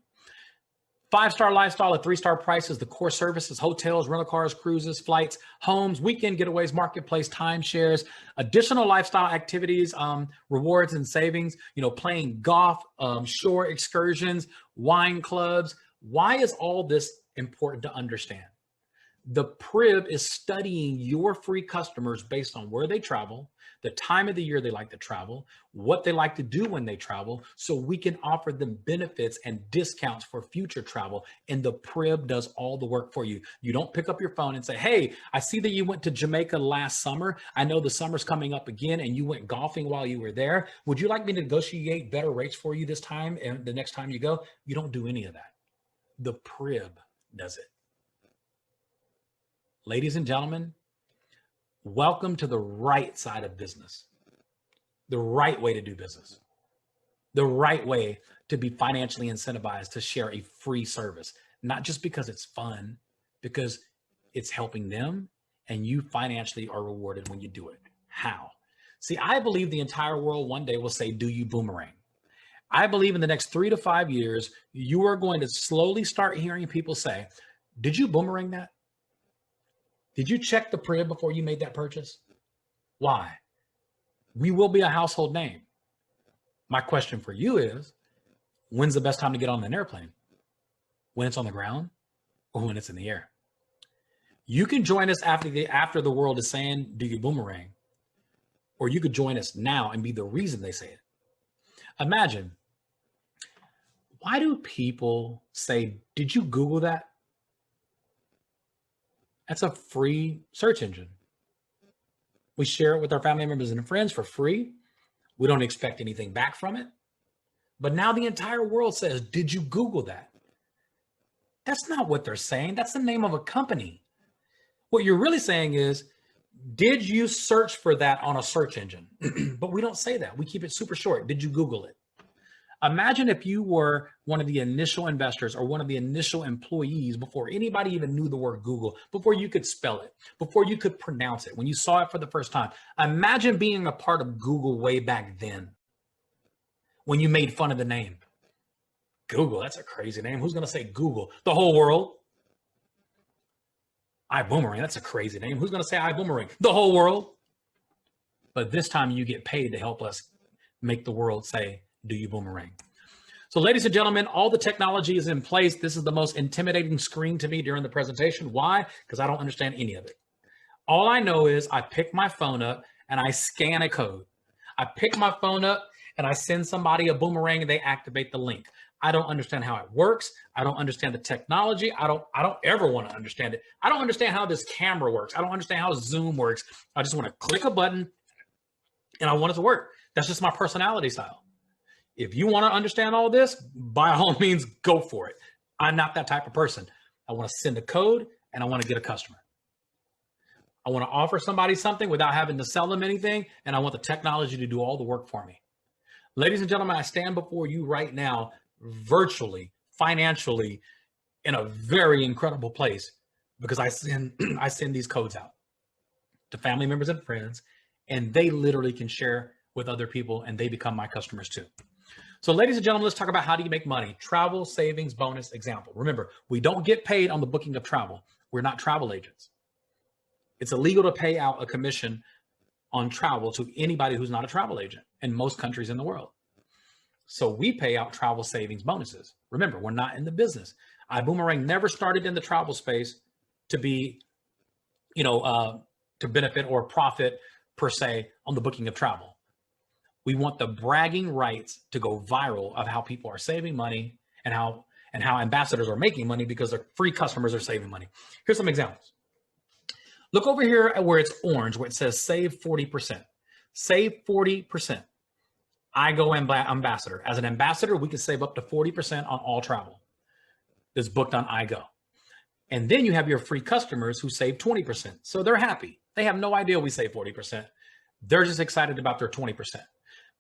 5-star lifestyle at 3-star prices, the core services, hotels, rental cars, cruises, flights, homes, weekend getaways, marketplace, timeshares, additional lifestyle activities, rewards and savings, playing golf, shore excursions, wine clubs. Why is all this important to understand? The Prib is studying your free customers based on where they travel, the time of the year they like to travel, what they like to do when they travel, so we can offer them benefits and discounts for future travel. And the Prib does all the work for you. You don't pick up your phone and say, hey, I see that you went to Jamaica last summer. I know the summer's coming up again and you went golfing while you were there. Would you like me to negotiate better rates for you this time and the next time you go? You don't do any of that. The Prib does it. Ladies and gentlemen, welcome to the right side of business, the right way to do business, the right way to be financially incentivized to share a free service, not just because it's fun, because it's helping them and you financially are rewarded when you do it. How? See, I believe the entire world one day will say, do you boomerang? I believe in the next 3 to 5 years, you are going to slowly start hearing people say, did you boomerang that? Did you check the Prib before you made that purchase? Why? We will be a household name. My question for you is, when's the best time to get on an airplane? When it's on the ground or when it's in the air? You can join us after the world is saying, do you boomerang? Or you could join us now and be the reason they say it. Imagine, why do people say, did you Google that? That's a free search engine. We share it with our family members and friends for free. We don't expect anything back from it. But now the entire world says, did you Google that? That's not what they're saying. That's the name of a company. What you're really saying is, did you search for that on a search engine? But we don't say that. We keep it super short. Did you Google it? Imagine if you were one of the initial investors or one of the initial employees before anybody even knew the word Google, before you could spell it, before you could pronounce it, when you saw it for the first time. Imagine being a part of Google way back then, when you made fun of the name. Google, that's a crazy name. Who's going to say Google? The whole world. IBUUMERANG, that's a crazy name. Who's going to say IBUUMERANG? The whole world. But this time you get paid to help us make the world say, do you boomerang? So ladies and gentlemen, all the technology is in place. This is the most intimidating screen to me during the presentation. Why? Because I don't understand any of it. All I know is I pick my phone up and I scan a code. I pick my phone up and I send somebody a boomerang and they activate the link. I don't understand how it works. I don't understand the technology. I don't ever want to understand it. I don't understand how this camera works. I don't understand how Zoom works. I just want to click a button and I want it to work. That's just my personality style. If you want to understand all this, by all means, go for it. I'm not that type of person. I want to send a code and I want to get a customer. I want to offer somebody something without having to sell them anything. And I want the technology to do all the work for me. Ladies and gentlemen, I stand before you right now, virtually, financially, in a very incredible place because I send these codes out to family members and friends, and they literally can share with other people and they become my customers too. So ladies and gentlemen, let's talk about how do you make money? Travel savings bonus example. Remember, we don't get paid on the booking of travel. We're not travel agents. It's illegal to pay out a commission on travel to anybody who's not a travel agent in most countries in the world. So we pay out travel savings bonuses. Remember, we're not in the business. IBUUMERANG never started in the travel space to be, to benefit or profit per se on the booking of travel. We want the bragging rights to go viral of how people are saving money and how ambassadors are making money because their free customers are saving money. Here's some examples. Look over here at where it's orange, where it says save 40%. Save 40%. I go ambassador. As an ambassador, we can save up to 40% on all travel that's booked on iGo. And then you have your free customers who save 20%. So they're happy. They have no idea we save 40%. They're just excited about their 20%.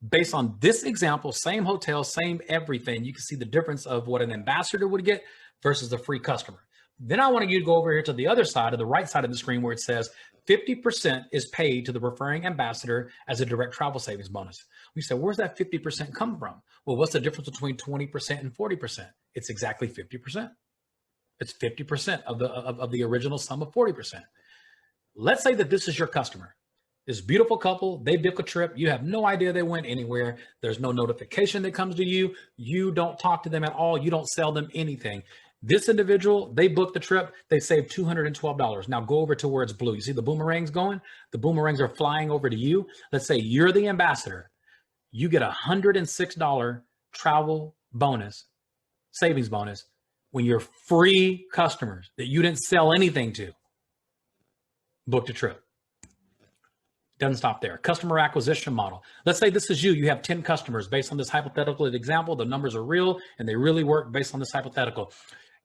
Based on this example, same hotel, same everything, you can see the difference of what an ambassador would get versus the free customer. Then I want you to go over here to the other side, of the right side of the screen, where it says 50% is paid to the referring ambassador as a direct travel savings bonus. We say, where's that 50% come from? Well, what's the difference between 20% and 40%? It's exactly 50%. It's 50% of the original sum of 40%. Let's say that this is your customer. This beautiful couple, they book a trip. You have no idea they went anywhere. There's no notification that comes to you. You don't talk to them at all. You don't sell them anything. This individual, they booked the trip, they saved $212. Now go over to where it's blue. You see the boomerangs going? The boomerangs are flying over to you. Let's say you're the ambassador. You get a $106 travel bonus, savings bonus, when your free customers that you didn't sell anything to booked a trip. Doesn't stop there. Customer acquisition model. Let's say this is you. You have 10 customers. Based on this hypothetical example, the numbers are real and they really work based on this hypothetical.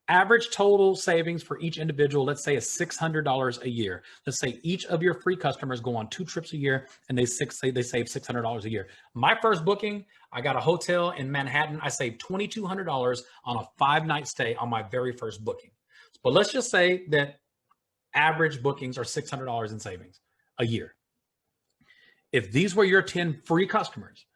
Average total savings for each individual, let's say, is $600 a year. Let's say each of your free customers go on 2 trips a year and they save $600 a year. My first booking, I got a hotel in Manhattan. I saved $2,200 on a 5-night stay on my very first booking. But let's just say that average bookings are $600 in savings a year. If these were your 10 free customers,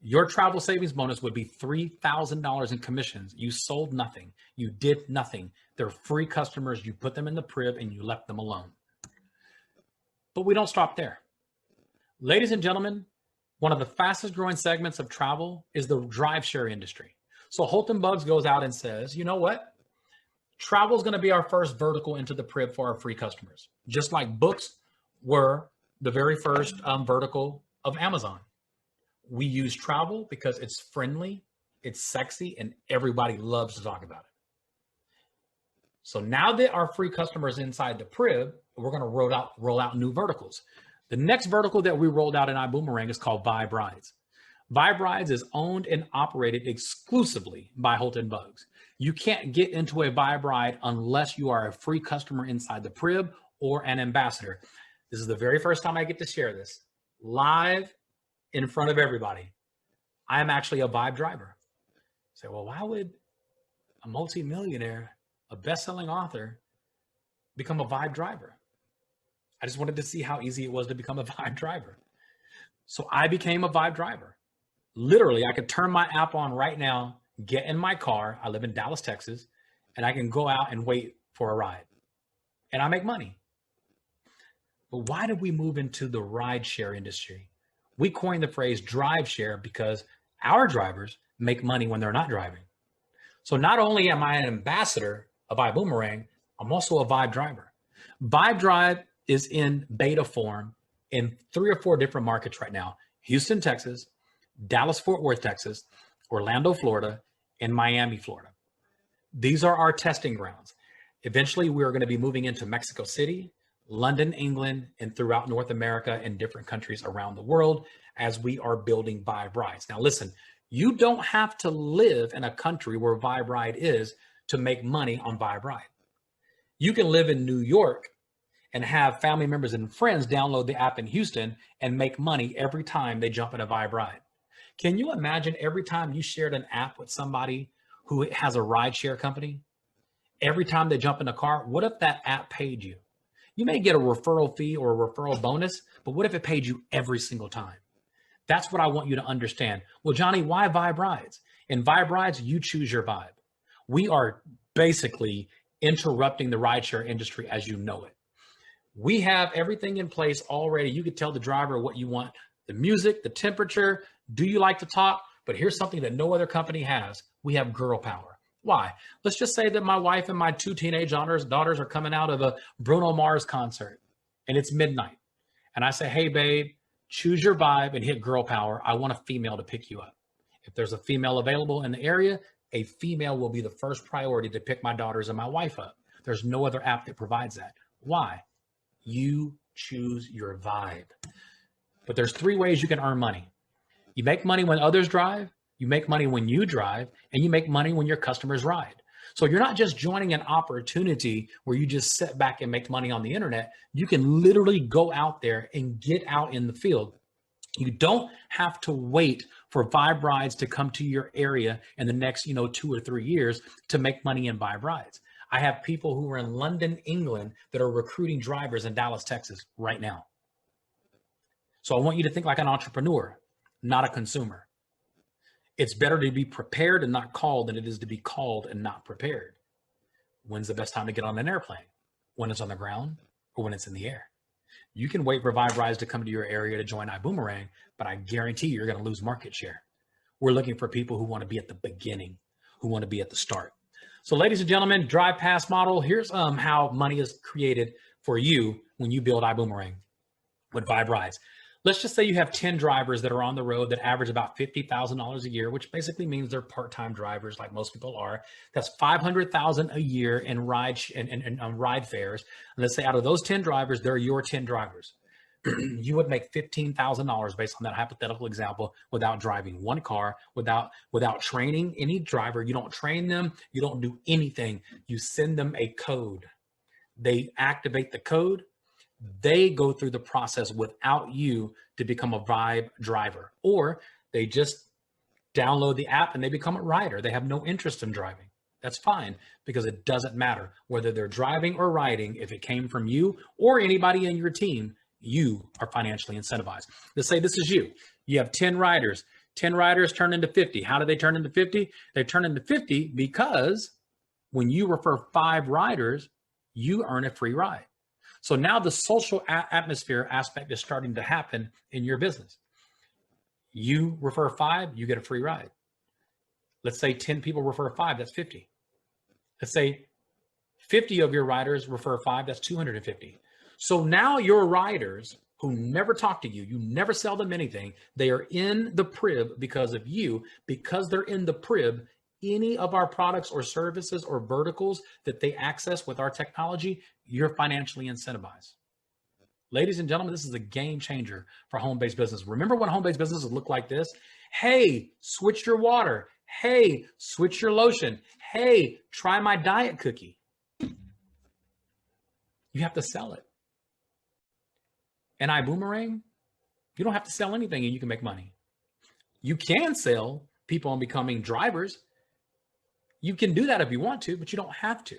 your travel savings bonus would be $3,000 in commissions. You sold nothing. You did nothing. They're free customers. You put them in the crib and you left them alone. But we don't stop there. Ladies and gentlemen, one of the fastest growing segments of travel is the drive share industry. So Holton Bugs goes out and says, you know what? Travel is going to be our first vertical into the crib for our free customers. Just like books were the very first vertical of Amazon. We use travel because it's friendly, it's sexy, and everybody loves to talk about it. So now that our free customers inside the crib, we're going to roll out new verticals. The next vertical that we rolled out in IBUUMERANG is called Vibe Rides. Vibe Rides is owned and operated exclusively by Holton Bugs. You can't get into a Vibe Ride unless you are a free customer inside the crib or an ambassador. This is the very first time I get to share this live in front of everybody. I am actually a Vibe driver. Say, well, why would a multimillionaire, a best-selling author, become a Vibe driver? I just wanted to see how easy it was to become a Vibe driver. So I became a Vibe driver. Literally, I could turn my app on right now, get in my car. I live in Dallas, Texas, and I can go out and wait for a ride. And I make money. But why did we move into the ride share industry? We coined the phrase drive share because our drivers make money when they're not driving. So not only am I an ambassador of IBUUMERANG, I'm also a Vibe driver. Vibe Drive is in beta form in 3 or 4 different markets right now. Houston, Texas, Dallas, Fort Worth, Texas, Orlando, Florida, and Miami, Florida. These are our testing grounds. Eventually, we are going to be moving into Mexico City, London, England, and throughout North America and different countries around the world as we are building Vibe Rides. Now, listen, you don't have to live in a country where Vibe Ride is to make money on Vibe Ride. You can live in New York and have family members and friends download the app in Houston and make money every time they jump in a Vibe Ride. Can you imagine every time you shared an app with somebody who has a ride share company? Every time they jump in a car, what if that app paid you? You may get a referral fee or a referral bonus, but what if it paid you every single time? That's what I want you to understand. Well, Johnny, why Vibe Rides? In Vibe Rides, you choose your vibe. We are basically interrupting the rideshare industry as you know it. We have everything in place already. You could tell the driver what you want, the music, the temperature. Do you like to talk? But here's something that no other company has. We have girl power. Why? Let's just say that my wife and my 2 teenage daughters are coming out of a Bruno Mars concert and it's midnight. And I say, hey, babe, choose your vibe and hit girl power. I want a female to pick you up. If there's a female available in the area, a female will be the first priority to pick my daughters and my wife up. There's no other app that provides that. Why? You choose your vibe. But there's 3 ways you can earn money. You make money when others drive, you make money when you drive, and you make money when your customers ride. So you're not just joining an opportunity where you just sit back and make money on the internet. You can literally go out there and get out in the field. You don't have to wait for Vibe Rides to come to your area in the next, 2 or 3 years to make money in Vibe Rides. I have people who are in London, England that are recruiting drivers in Dallas, Texas right now. So I want you to think like an entrepreneur, not a consumer. It's better to be prepared and not called than it is to be called and not prepared. When's the best time to get on an airplane? When it's on the ground or when it's in the air? You can wait for Vibe Rides to come to your area to join IBUUMERANG, but I guarantee you're going to lose market share. We're looking for people who want to be at the beginning, who want to be at the start. So ladies and gentlemen, drive past model. Here's how money is created for you when you build iBoomerang with 5 rides. Let's just say you have 10 drivers that are on the road that average about $50,000 a year, which basically means they're part-time drivers like most people are. That's $500,000 a year in ride fares. And let's say out of those 10 drivers, they're your 10 drivers. You would make $15,000 based on that hypothetical example without driving one car, without training any driver. You don't train them. You don't do anything. You send them a code. They activate the code. They go through the process without you to become a Vibe driver, or they just download the app and they become a rider. They have no interest in driving. That's fine, because it doesn't matter whether they're driving or riding. If it came from you or anybody in your team, you are financially incentivized. Let's say this is you. You have 10 riders. 10 riders turn into 50. How do they turn into 50? They turn into 50 because when you refer 5 riders, you earn a free ride. So now the social atmosphere aspect is starting to happen in your business. You refer 5, you get a free ride. Let's say 10 people refer 5, that's 50. Let's say 50 of your riders refer 5, that's 250. So now your riders who never talk to you, you never sell them anything, they are in the crib because of you. Because they're in the crib, any of our products or services or verticals that they access with our technology, you're financially incentivized. Ladies and gentlemen, this is a game changer for home-based business. Remember when home-based businesses look like this? Hey, switch your water. Hey, switch your lotion. Hey, try my diet cookie. You have to sell it. And iBoomerang, you don't have to sell anything and you can make money. You can sell people on becoming drivers. You can do that if you want to, but you don't have to.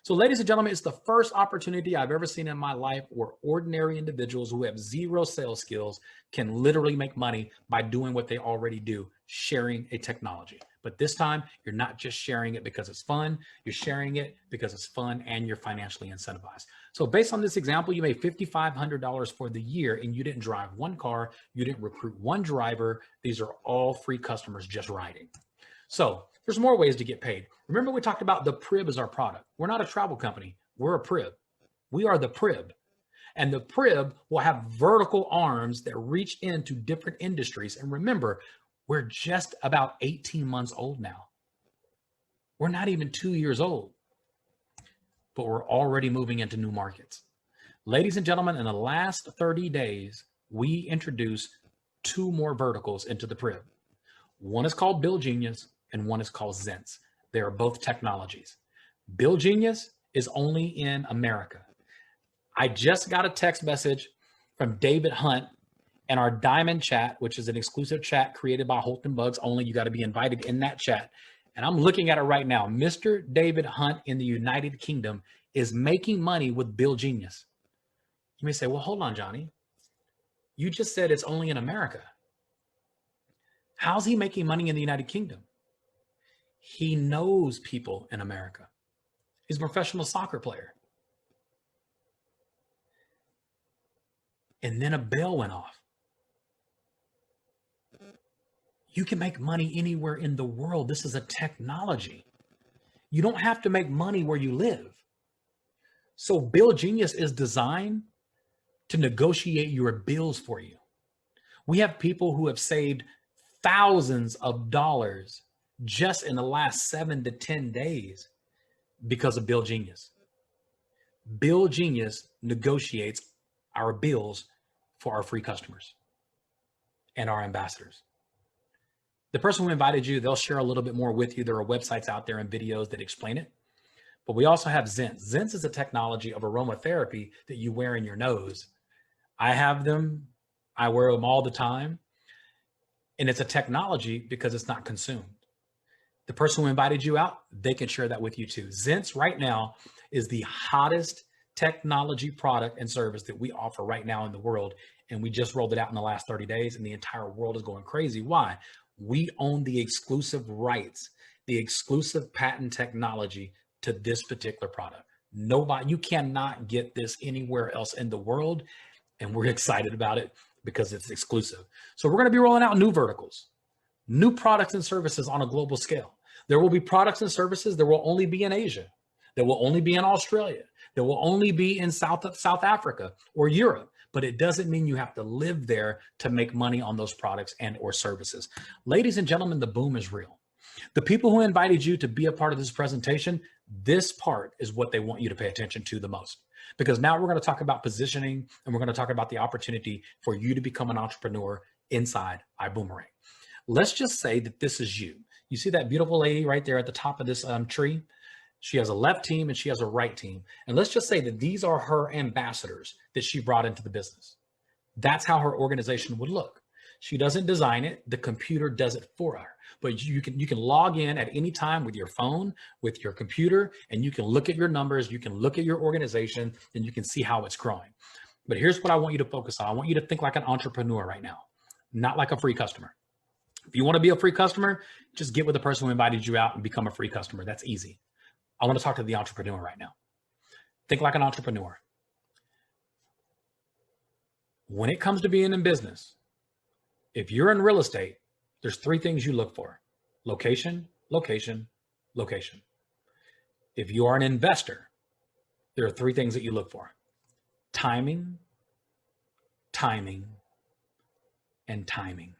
So ladies and gentlemen, it's the first opportunity I've ever seen in my life where ordinary individuals who have 0 sales skills can literally make money by doing what they already do, sharing a technology. But this time, you're not just sharing it because it's fun, you're sharing it because it's fun and you're financially incentivized. So based on this example, you made $5,500 for the year and you didn't drive one car, you didn't recruit one driver. These are all free customers just riding. So there's more ways to get paid. Remember, we talked about the Prib as our product. We're not a travel company. We're a Prib. We are the Prib. And the Prib will have vertical arms that reach into different industries. And remember, we're just about 18 months old now. We're not even 2 years old, but we're already moving into new markets. Ladies and gentlemen, in the last 30 days, we introduced 2 more verticals into the Prib. One is called Build Genius and one is called Zents. They are both technologies. Build Genius is only in America. I just got a text message from David Hunt in our Diamond chat, which is an exclusive chat created by Holton Bugs only. You got to be invited in that chat. And I'm looking at it right now. Mr. David Hunt in the United Kingdom is making money with Build Genius. You may say, well, hold on, Johnny. You just said it's only in America. How's he making money in the United Kingdom? He knows people in America. He's a professional soccer player. And then a bell went off. You can make money anywhere in the world. This is a technology. You don't have to make money where you live. So Build Genius is designed to negotiate your bills for you. We have people who have saved thousands of dollars just in the last 7 to 10 days because of Build Genius. Build Genius negotiates our bills for our free customers and our ambassadors. The person who invited you, they'll share a little bit more with you. There are websites out there and videos that explain it. But we also have Zents. Zents is a technology of aromatherapy that you wear in your nose. I have them. I wear them all the time. And it's a technology because it's not consumed. The person who invited you out, they can share that with you too. Zents right now is the hottest technology product and service that we offer right now in the world. And we just rolled it out in the last 30 days and the entire world is going crazy. Why? We own the exclusive rights, the exclusive patent technology to this particular product. Nobody, you cannot get this anywhere else in the world. And we're excited about it because it's exclusive. So we're going to be rolling out new verticals, new products and services on a global scale. There will be products and services that will only be in Asia, that will only be in Australia, that will only be in South Africa or Europe. But it doesn't mean you have to live there to make money on those products and or services. Ladies and gentlemen, the boom is real. The people who invited you to be a part of this presentation, this part is what they want you to pay attention to the most. Because now we're going to talk about positioning, and we're going to talk about the opportunity for you to become an entrepreneur inside IBUUMERANG. Let's just say that this is you. You see that beautiful lady right there at the top of this tree? She has a left team and she has a right team. And let's just say that these are her ambassadors that she brought into the business. That's how her organization would look. She doesn't design it. The computer does it for her. But you can log in at any time with your phone, with your computer, and you can look at your numbers. You can look at your organization, and you can see how it's growing. But here's what I want you to focus on. I want you to think like an entrepreneur right now, not like a free customer. If you want to be a free customer, just get with the person who invited you out and become a free customer. That's easy. I want to talk to the entrepreneur right now. Think like an entrepreneur. When it comes to being in business, if you're in real estate, there's three things you look for: location, location, location. If you are an investor, there are three things that you look for: timing, timing, and timing.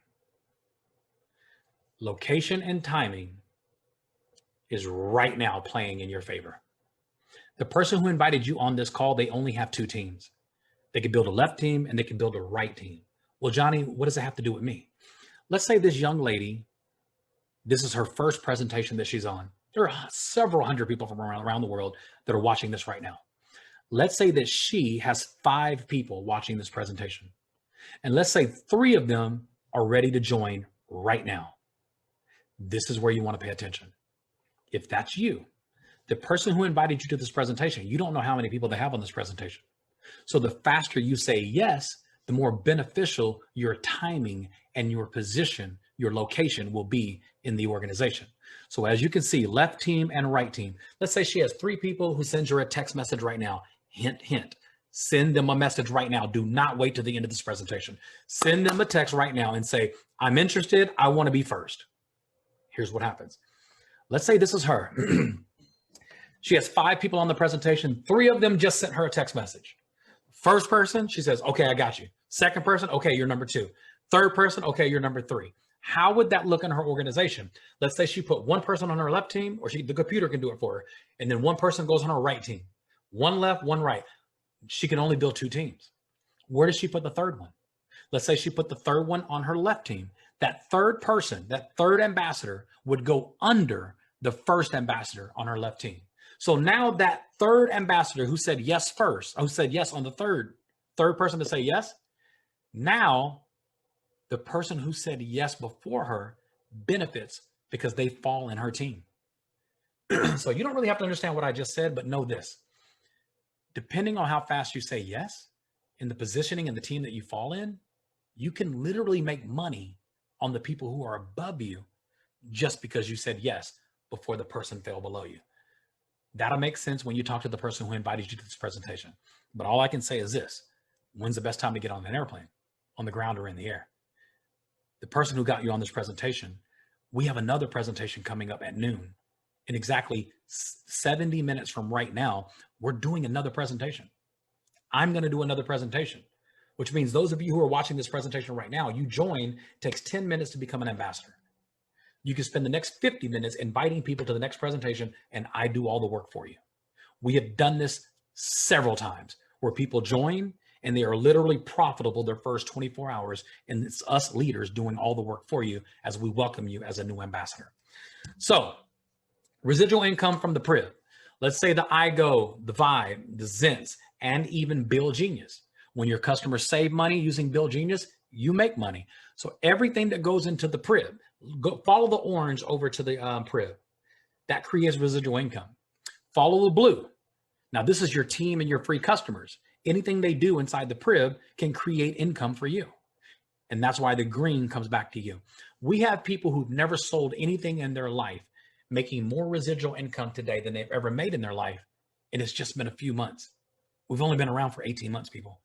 Location and timing is right now playing in your favor. The person who invited you on this call, they only have two teams. They can build a left team and they can build a right team. Well, Johnny, what does it have to do with me? Let's say this young lady, this is her first presentation that she's on. There are several hundred people from around the world that are watching this right now. Let's say that she has 5 people watching this presentation. And let's say 3 of them are ready to join right now. This is where you want to pay attention. If that's you, the person who invited you to this presentation, you don't know how many people they have on this presentation. So the faster you say yes, the more beneficial your timing and your position, your location will be in the organization. So as you can see, left team and right team. Let's say she has 3 people who send her a text message right now. Hint, hint. Send them a message right now. Do not wait to the end of this presentation. Send them a text right now and say, I'm interested. I want to be first. Here's what happens. Let's say this is her. She has 5 people on the presentation. 3 of them just sent her a text message. First person, she says, okay, I got you. Second person, okay, you're number 2. Third person, okay, you're number 3. How would that look in her organization? Let's say she put 1 person on her left team, or the computer can do it for her. And then 1 person goes on her right team. 1 left, 1 right. She can only build 2 teams. Where does she put the third one? Let's say she put the third one on her left team. That third person, that third ambassador would go under the first ambassador on her left team. So now that third ambassador who said yes first, who said yes on the third person to say yes, now the person who said yes before her benefits because they fall in her team. So you don't really have to understand what I just said, but know this. Depending on how fast you say yes and the positioning and the team that you fall in, you can literally make money on the people who are above you just because you said yes before the person fell below you. That'll make sense when you talk to the person who invited you to this presentation. But all I can say is this: when's the best time to get on an airplane? On the ground or in the air? The person who got you on this presentation, we have another presentation coming up at noon. In exactly 70 minutes from right now, we're doing another presentation. I'm going to do another presentation, which means those of you who are watching this presentation right now, you join, takes 10 minutes to become an ambassador. You can spend the next 50 minutes inviting people to the next presentation, and I do all the work for you. We have done this several times where people join and they are literally profitable their first 24 hours, and it's us leaders doing all the work for you as we welcome you as a new ambassador. So residual income from the PRIV. Let's say the iGo, the Vibe, the Zents, and even Bill Genius. When your customers save money using Bill Genius, you make money. So everything that goes into the PRIV, follow the orange over to the PRIV. That creates residual income. Follow the blue. Now this is your team and your free customers. Anything they do inside the PRIV can create income for you. And that's why the green comes back to you. We have people who've never sold anything in their life making more residual income today than they've ever made in their life. And it's just been a few months. We've only been around for 18 months, people.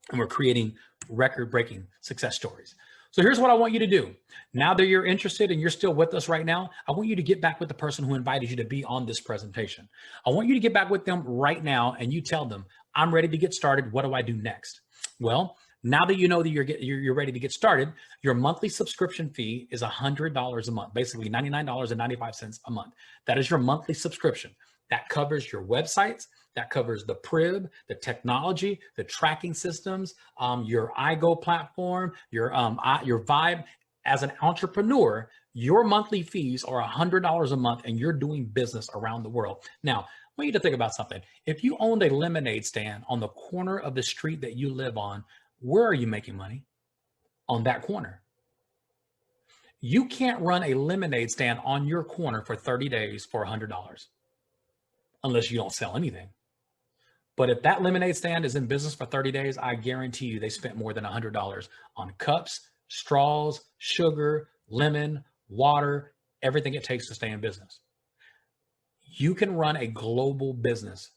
And we're creating record-breaking success stories. So here's what I want you to do. Now that you're interested and you're still with us right now, I want you to get back with the person who invited you to be on this presentation. I want you to get back with them right now and you tell them, I'm ready to get started. What do I do next? Well, now that you know that you're ready to get started, your monthly subscription fee is $100 a month, basically $99.95 a month. That is your monthly subscription. That covers your websites, that covers the Prib, the technology, the tracking systems, your iGo platform, your Vibe. As an entrepreneur, your monthly fees are $100 a month and you're doing business around the world. Now, I want you to think about something. If you owned a lemonade stand on the corner of the street that you live on, where are you making money? On that corner. You can't run a lemonade stand on your corner for 30 days for $100 unless you don't sell anything. But if that lemonade stand is in business for 30 days, I guarantee you they spent more than $100 on cups, straws, sugar, lemon, water, everything it takes to stay in business. You can run a global business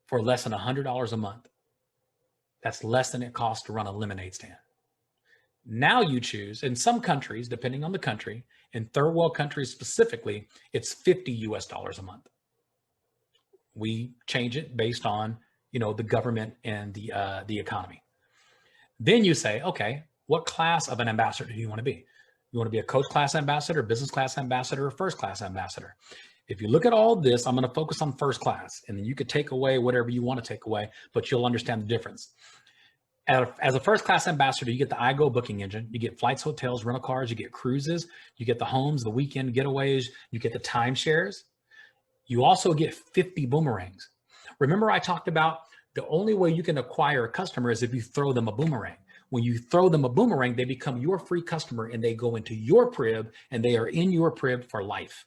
for less than $100 a month. That's less than it costs to run a lemonade stand. Now you choose, in some countries, depending on the country, in third world countries specifically, it's $50 US a month. We change it based on, the government and the economy. Then you say, okay, what class of an ambassador do you want to be? You want to be a coach class ambassador, business class ambassador, or first class ambassador? If you look at all this, I'm going to focus on first class, and then you could take away whatever you want to take away, but you'll understand the difference. As a first class ambassador, you get the iGo booking engine, you get flights, hotels, rental cars, you get cruises, you get the homes, the weekend getaways, you get the timeshares. You also get 50 boomerangs. Remember I talked about the only way you can acquire a customer is if you throw them a boomerang. When you throw them a boomerang, they become your free customer and they go into your Prib and they are in your Prib for life.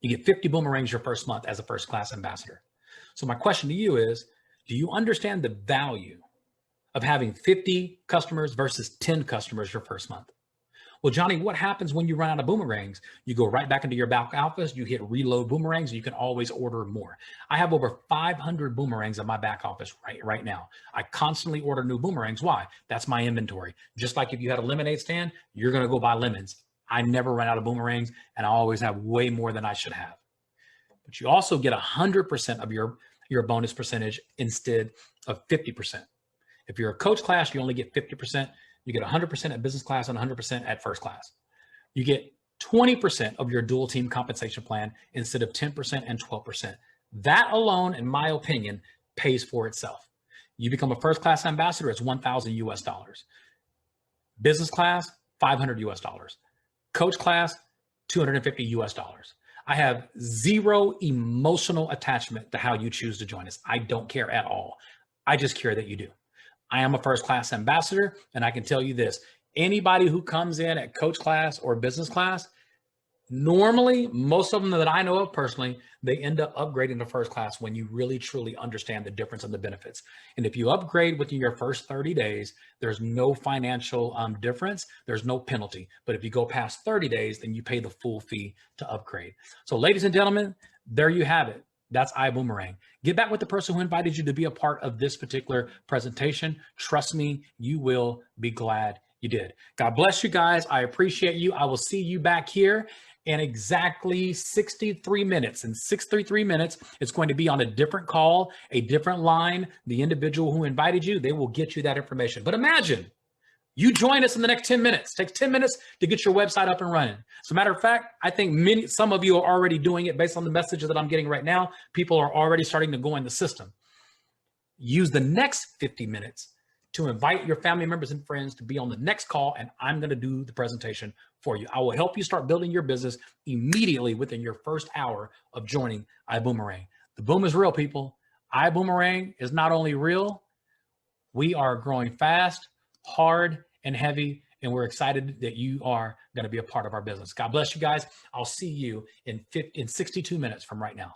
You get 50 boomerangs your first month as a first class ambassador. So my question to you is, do you understand the value of having 50 customers versus 10 customers your first month? Well, Johnny, what happens when you run out of boomerangs? You go right back into your back office, you hit reload boomerangs, and you can always order more. I have over 500 boomerangs in my back office right now. I constantly order new boomerangs. Why? That's my inventory. Just like if you had a lemonade stand, you're going to go buy lemons. I never run out of boomerangs, and I always have way more than I should have. But you also get 100% of your bonus percentage instead of 50%. If you're a coach class, you only get 50%. You get 100% at business class and 100% at first class. You get 20% of your dual team compensation plan instead of 10% and 12%. That alone, in my opinion, pays for itself. You become a first class ambassador, it's $1,000 US. Business class, $500 US. Coach class, $250 US. I have zero emotional attachment to how you choose to join us. I don't care at all. I just care that you do. I am a first class ambassador, and I can tell you this, anybody who comes in at coach class or business class, normally, most of them that I know of personally, they end up upgrading to first class when you really truly understand the difference and the benefits. And if you upgrade within your first 30 days, there's no financial difference, there's no penalty. But if you go past 30 days, then you pay the full fee to upgrade. So ladies and gentlemen, there you have it. That's IBUUMERANG. Get back with the person who invited you to be a part of this particular presentation. Trust me, you will be glad you did. God bless you guys. I appreciate you. I will see you back here in exactly 63 minutes. In 63 minutes, it's going to be on a different call, a different line. The individual who invited you, they will get you that information. But imagine you join us in the next 10 minutes. It takes 10 minutes to get your website up and running. As a matter of fact, I think some of you are already doing it based on the messages that I'm getting right now. People are already starting to go in the system. Use the next 50 minutes to invite your family members and friends to be on the next call, and I'm going to do the presentation for you. I will help you start building your business immediately within your first hour of joining IBUUMERANG. The boom is real, people. IBUUMERANG is not only real, we are growing fast, hard, and heavy, and we're excited that you are going to be a part of our business. God bless you guys. I'll see you in 62 minutes from right now.